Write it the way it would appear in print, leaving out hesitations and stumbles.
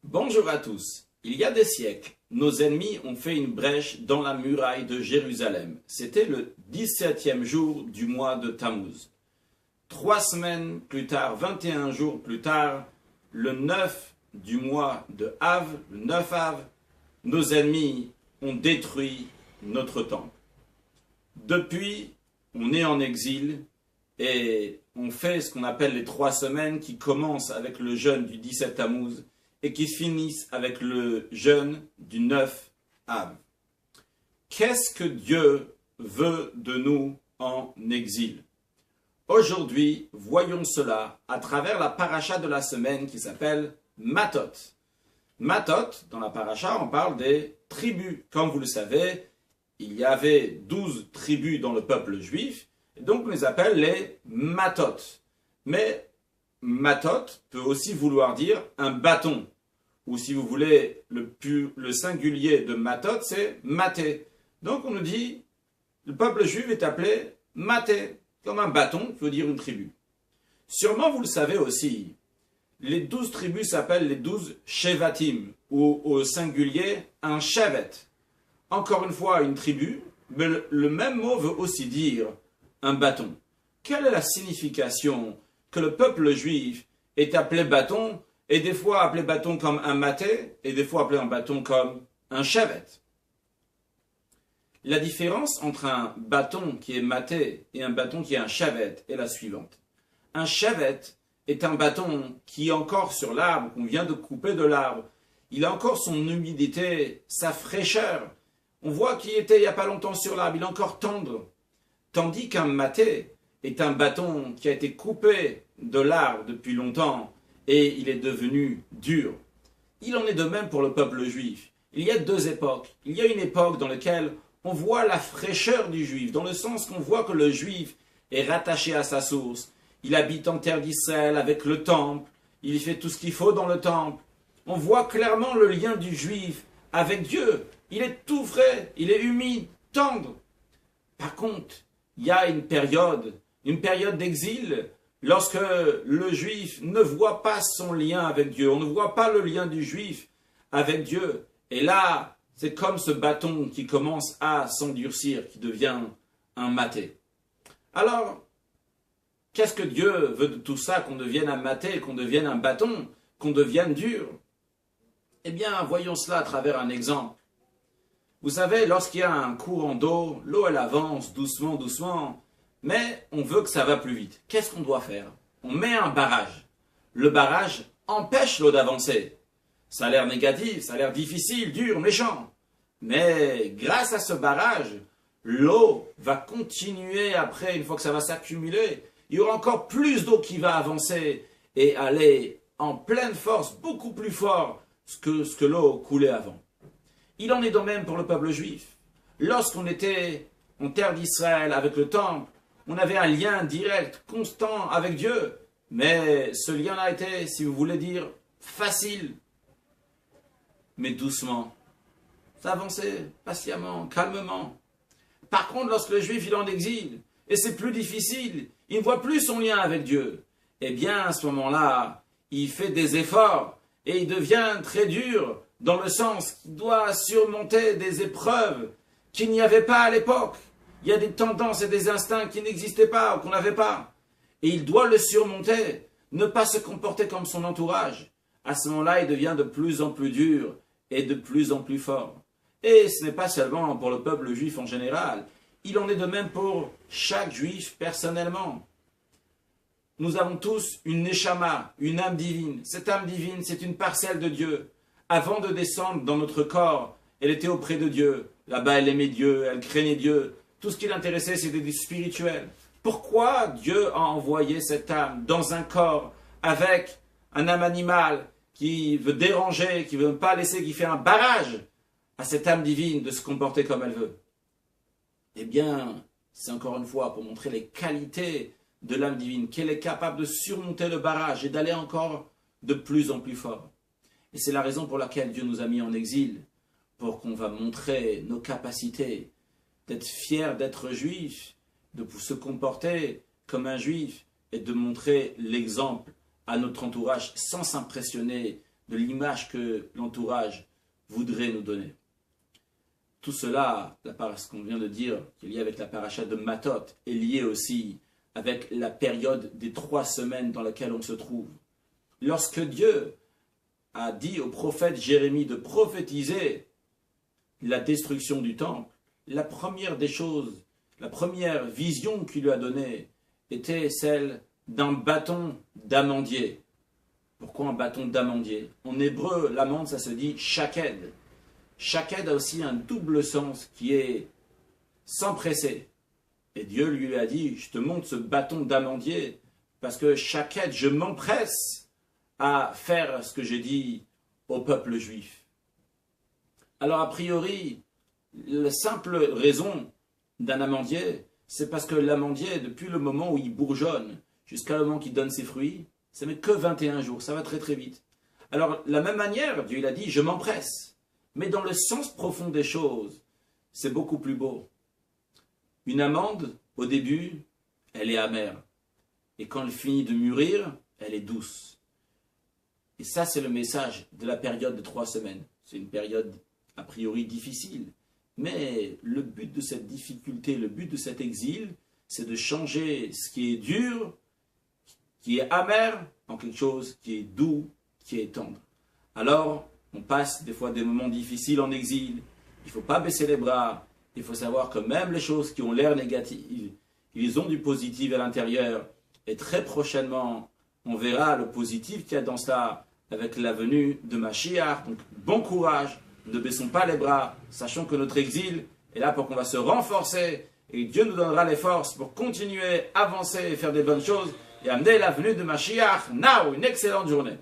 Bonjour à tous. Il y a des siècles, nos ennemis ont fait une brèche dans la muraille de Jérusalem. C'était le 17e jour du mois de Tammuz. 3 semaines plus tard, 21 jours plus tard, le 9 du mois de Av, le 9 Av, nos ennemis ont détruit notre temple. Depuis, on est en exil et on fait ce qu'on appelle les 3 semaines qui commencent avec le jeûne du 17 Tammuz et qui finissent avec le jeûne du 9 Av. Qu'est-ce que Dieu veut de nous en exil? Aujourd'hui, voyons cela à travers la paracha de la semaine qui s'appelle Matot. Matot, dans la paracha, on parle des tribus. Comme vous le savez, il y avait 12 tribus dans le peuple juif, et donc on les appelle les Matot. Mais Matot peut aussi vouloir dire un bâton. Ou si vous voulez, le singulier de Matot, c'est Maté. Donc on nous dit, le peuple juif est appelé Maté, comme un bâton qui veut dire une tribu. Sûrement vous le savez aussi, les 12 tribus s'appellent les 12 Shevatim, ou au singulier un Shevet. Encore une fois, une tribu, mais le même mot veut aussi dire un bâton. Quelle est la signification que le peuple juif est appelé bâton, et des fois appelé bâton comme un maté, et des fois appelé un bâton comme un shevet? La différence entre un bâton qui est maté et un bâton qui est un shevet est la suivante. Un shevet est un bâton qui est encore sur l'arbre, qu'on vient de couper de l'arbre. Il a encore son humidité, sa fraîcheur. On voit qu'il était il n'y a pas longtemps sur l'arbre, il est encore tendre. Tandis qu'un maté est un bâton qui a été coupé de l'arbre depuis longtemps et il est devenu dur. Il en est de même pour le peuple juif. Il y a 2 époques. Il y a une époque dans laquelle on voit la fraîcheur du juif, dans le sens qu'on voit que le juif est rattaché à sa source. Il habite en terre d'Israël avec le temple, il fait tout ce qu'il faut dans le temple. On voit clairement le lien du juif avec Dieu. Il est tout frais, il est humide, tendre. Par contre, il y a une période d'exil, lorsque le juif ne voit pas son lien avec Dieu, on ne voit pas le lien du juif avec Dieu. Et là, c'est comme ce bâton qui commence à s'endurcir, qui devient un maté. Alors, qu'est-ce que Dieu veut de tout ça, qu'on devienne un maté, qu'on devienne un bâton, qu'on devienne dur? Eh bien, voyons cela à travers un exemple. Vous savez, lorsqu'il y a un courant d'eau, l'eau elle avance doucement, doucement, mais on veut que ça va plus vite. Qu'est-ce qu'on doit faire? On met un barrage. Le barrage empêche l'eau d'avancer. Ça a l'air négatif, ça a l'air difficile, dur, méchant. Mais grâce à ce barrage, l'eau va continuer après, une fois que ça va s'accumuler. Il y aura encore plus d'eau qui va avancer et aller en pleine force, beaucoup plus fort que ce que l'eau coulait avant. Il en est de même pour le peuple juif. Lorsqu'on était en terre d'Israël avec le temple, on avait un lien direct, constant avec Dieu. Mais ce lien-là était, si vous voulez dire, facile, mais doucement. Ça avançait patiemment, calmement. Par contre, lorsque le juif est en exil, et c'est plus difficile, il ne voit plus son lien avec Dieu, eh bien, à ce moment-là, il fait des efforts, et il devient très dur, dans le sens qu'il doit surmonter des épreuves qu'il n'y avait pas à l'époque. Il y a des tendances et des instincts qui n'existaient pas ou qu'on n'avait pas. Et il doit le surmonter, ne pas se comporter comme son entourage. À ce moment-là, il devient de plus en plus dur et de plus en plus fort. Et ce n'est pas seulement pour le peuple juif en général. Il en est de même pour chaque juif personnellement. Nous avons tous une neshama, une âme divine. Cette âme divine, c'est une parcelle de Dieu. Avant de descendre dans notre corps, elle était auprès de Dieu. Là-bas, elle aimait Dieu, elle craignait Dieu. Tout ce qui l'intéressait, c'était du spirituel. Pourquoi Dieu a envoyé cette âme dans un corps avec un âme animale qui veut déranger, qui ne veut pas laisser, qui fait un barrage à cette âme divine de se comporter comme elle veut? Eh bien, c'est encore une fois pour montrer les qualités de l'âme divine, qu'elle est capable de surmonter le barrage et d'aller encore de plus en plus fort. Et c'est la raison pour laquelle Dieu nous a mis en exil, pour qu'on va montrer nos capacités, d'être fier d'être juif, de se comporter comme un juif et de montrer l'exemple à notre entourage sans s'impressionner de l'image que l'entourage voudrait nous donner. Tout cela, ce qu'on vient de dire, qui est lié avec la paracha de Matot, est lié aussi avec la période des 3 semaines dans laquelle on se trouve. Lorsque Dieu a dit au prophète Jérémie de prophétiser la destruction du temple, la première des choses, la première vision qu'il lui a donnée était celle d'un bâton d'amandier. Pourquoi un bâton d'amandier? En hébreu, l'amande, ça se dit shaked. Shaked a aussi un double sens qui est s'empresser. Et Dieu lui a dit, je te montre ce bâton d'amandier parce que shaked, je m'empresse à faire ce que j'ai dit au peuple juif. Alors a priori, la simple raison d'un amandier, c'est parce que l'amandier, depuis le moment où il bourgeonne jusqu'à le moment qu'il donne ses fruits, ça met que 21 jours, ça va très très vite. Alors, de la même manière, Dieu il a dit, je m'empresse. Mais dans le sens profond des choses, c'est beaucoup plus beau. Une amande, au début, elle est amère. Et quand elle finit de mûrir, elle est douce. Et ça, c'est le message de la période de 3 semaines. C'est une période, a priori, difficile. Mais le but de cette difficulté, le but de cet exil, c'est de changer ce qui est dur, qui est amer, en quelque chose qui est doux, qui est tendre. Alors, on passe des fois des moments difficiles en exil. Il ne faut pas baisser les bras. Il faut savoir que même les choses qui ont l'air négatives, ils ont du positif à l'intérieur. Et très prochainement, on verra le positif qu'il y a dans cela avec la venue de Mashiach. Donc, bon courage. Ne baissons pas les bras. Sachons que notre exil est là pour qu'on va se renforcer. Et Dieu nous donnera les forces pour continuer, avancer et faire des bonnes choses. Et amener la venue de Mashiach. Now, une excellente journée.